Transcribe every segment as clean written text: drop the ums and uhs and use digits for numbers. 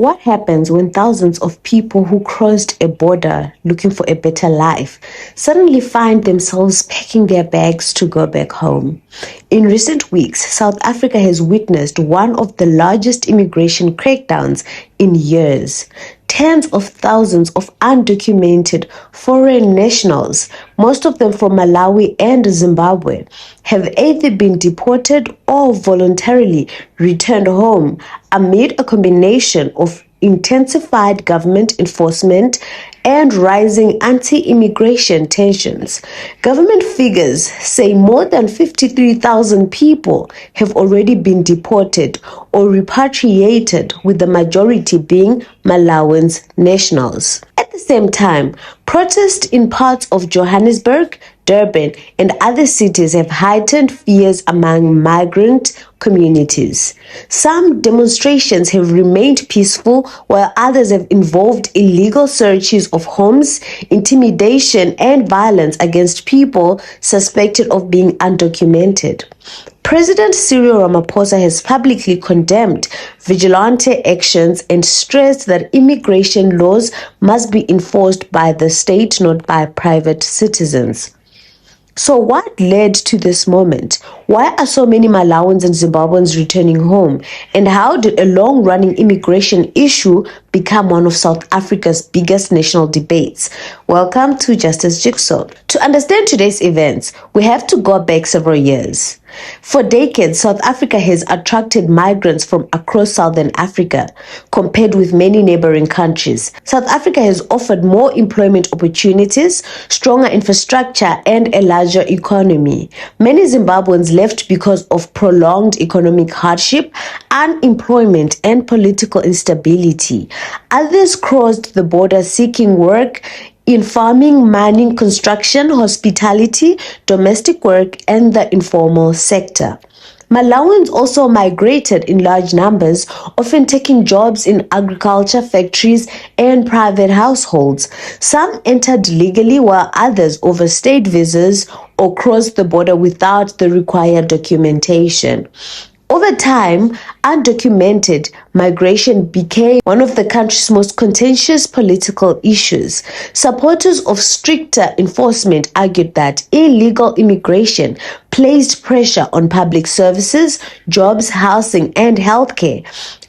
What happens when thousands of people who crossed a border looking for a better life suddenly find themselves packing their bags to go back home? In recent weeks, South Africa has witnessed one of the largest immigration crackdowns in years. Tens of thousands of undocumented foreign nationals, most of them from Malawi and Zimbabwe, have either been deported or voluntarily returned home amid a combination of intensified government enforcement and rising anti-immigration tensions. Government figures say more than 53,000 people have already been deported or repatriated, with the majority being Malawian nationals. At the same time, protests in parts of Johannesburg, Durban, and other cities have heightened fears among migrant communities. Some demonstrations have remained peaceful, while others have involved illegal searches of homes, intimidation, and violence against people suspected of being undocumented. President Cyril Ramaphosa has publicly condemned vigilante actions and stressed that immigration laws must be enforced by the state, not by private citizens. So what led to this moment? Why are so many Malawians and Zimbabweans returning home? And how did a long-running immigration issue become one of South Africa's biggest national debates? Welcome to Justice Jigsaw. To understand today's events, we have to go back several years. For decades, South Africa has attracted migrants from across Southern Africa, compared with many neighboring countries. South Africa has offered more employment opportunities, stronger infrastructure, and a larger economy. Many Zimbabweans left because of prolonged economic hardship, unemployment, and political instability. Others crossed the border seeking work in farming, mining, construction, hospitality, domestic work, and the informal sector. Malawians also migrated in large numbers, often taking jobs in agriculture, factories, and private households. Some entered legally, while others overstayed visas or crossed the border without the required documentation. Over time, undocumented migration became one of the country's most contentious political issues. Supporters of stricter enforcement argued that illegal immigration placed pressure on public services, jobs, housing, and healthcare.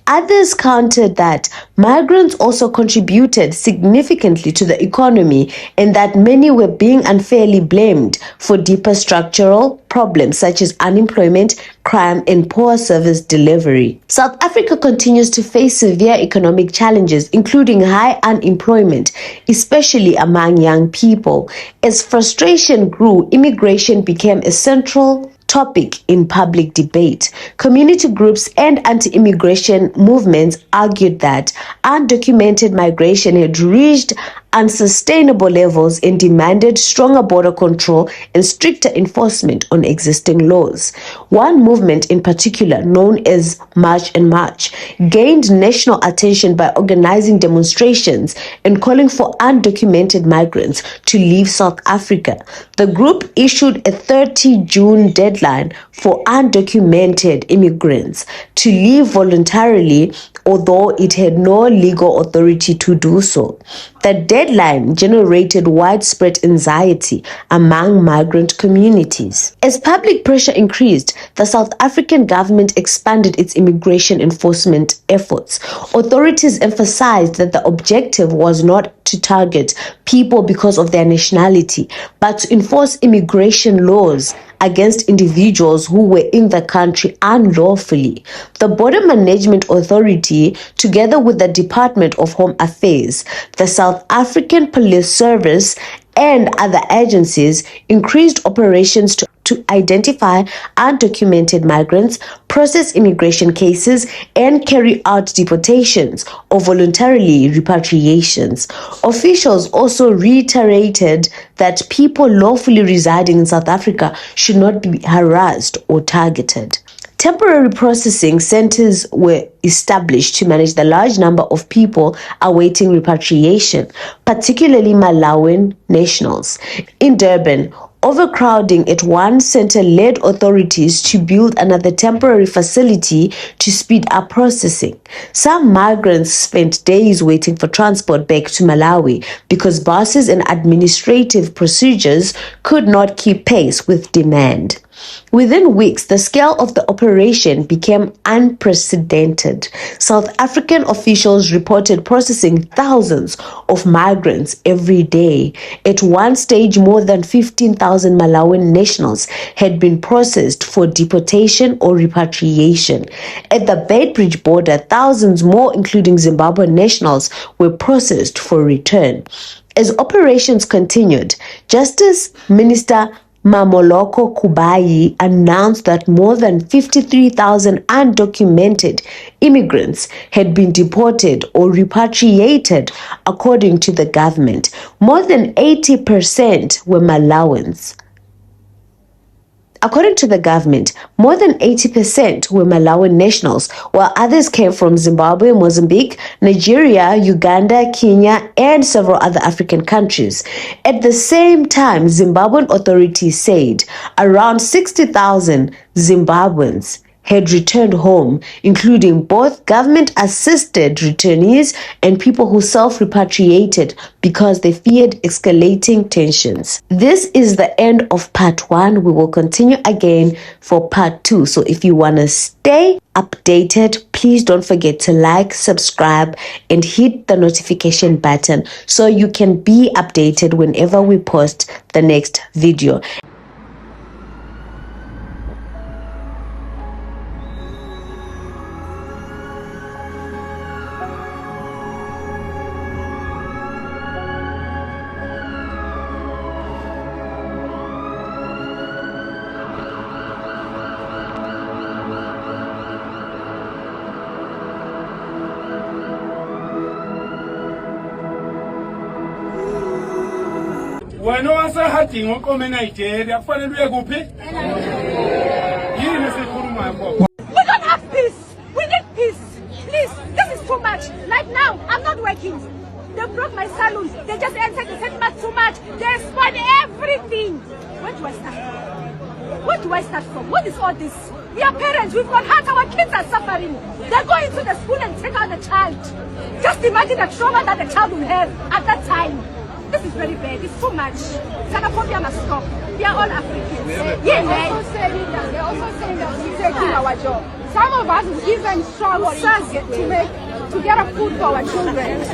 Others countered that migrants also contributed significantly to the economy and that many were being unfairly blamed for deeper structural problems such as unemployment, crime, and poor service delivery. South Africa continues to face severe economic challenges, including high unemployment, especially among young people. As frustration grew, immigration became a central topic in public debate. Community groups and anti-immigration movements argued that undocumented migration had reached unsustainable levels and demanded stronger border control and stricter enforcement on existing laws. One movement in particular, known as March and March, gained national attention by organizing demonstrations and calling for undocumented migrants to leave South Africa. The group issued a 30 June deadline for undocumented immigrants to leave voluntarily, although it had no legal authority to do so. The deadline generated widespread anxiety among migrant communities. As public pressure increased, the South African government expanded its immigration enforcement efforts. Authorities emphasized that the objective was not to target people because of their nationality, but to enforce immigration laws against individuals who were in the country unlawfully. The Border Management Authority, together with the Department of Home Affairs, the South African Police Service, and other agencies, increased operations to identify undocumented migrants, process immigration cases, and carry out deportations or voluntarily repatriations. Officials also reiterated that people lawfully residing in South Africa should not be harassed or targeted. Temporary processing centers were established to manage the large number of people awaiting repatriation, particularly Malawian nationals. In Durban, Overcrowding at one center led authorities to build another temporary facility to speed up processing. Some migrants spent days waiting for transport back to Malawi because buses and administrative procedures could not keep pace with demand. Within weeks, the scale of the operation became unprecedented. South African officials reported processing thousands of migrants every day. At one stage, more than 15,000 Malawian nationals had been processed for deportation or repatriation. At the Beitbridge border, thousands more, including Zimbabwean nationals, were processed for return. As operations continued, Justice Minister Mamoloko Kubayi announced that more than 53,000 undocumented immigrants had been deported or repatriated, according to the government. More than 80% were Malawians. According to the government, more than 80% were Malawian nationals, while others came from Zimbabwe, Mozambique, Nigeria, Uganda, Kenya, and several other African countries. At the same time, Zimbabwean authorities said around 60,000 Zimbabweans had returned home, including both government-assisted returnees and people who self-repatriated because they feared escalating tensions. This is the end of part 1. We will continue again for part 2. So if you want to stay updated, please don't forget to like, subscribe, and hit the notification button so you can be updated whenever we post the next video. When I was hunting, what come in Nigeria, finally go pay. We don't have peace. We need peace. Please, this is too much. Like now, I'm not working. They broke my salon. They just entered the settlement too much. They spoiled everything. Where do I start? Where do I start from? What is all this? We are parents. We've got heart. Our kids are suffering. They go into the school and take out the child. Just imagine the trauma that the child will have at that time. This is very bad. It's too much. Xenophobia must stop. We are all Africans. They're also saying that we're taking our job. Some of us will even struggle to get a food for our children.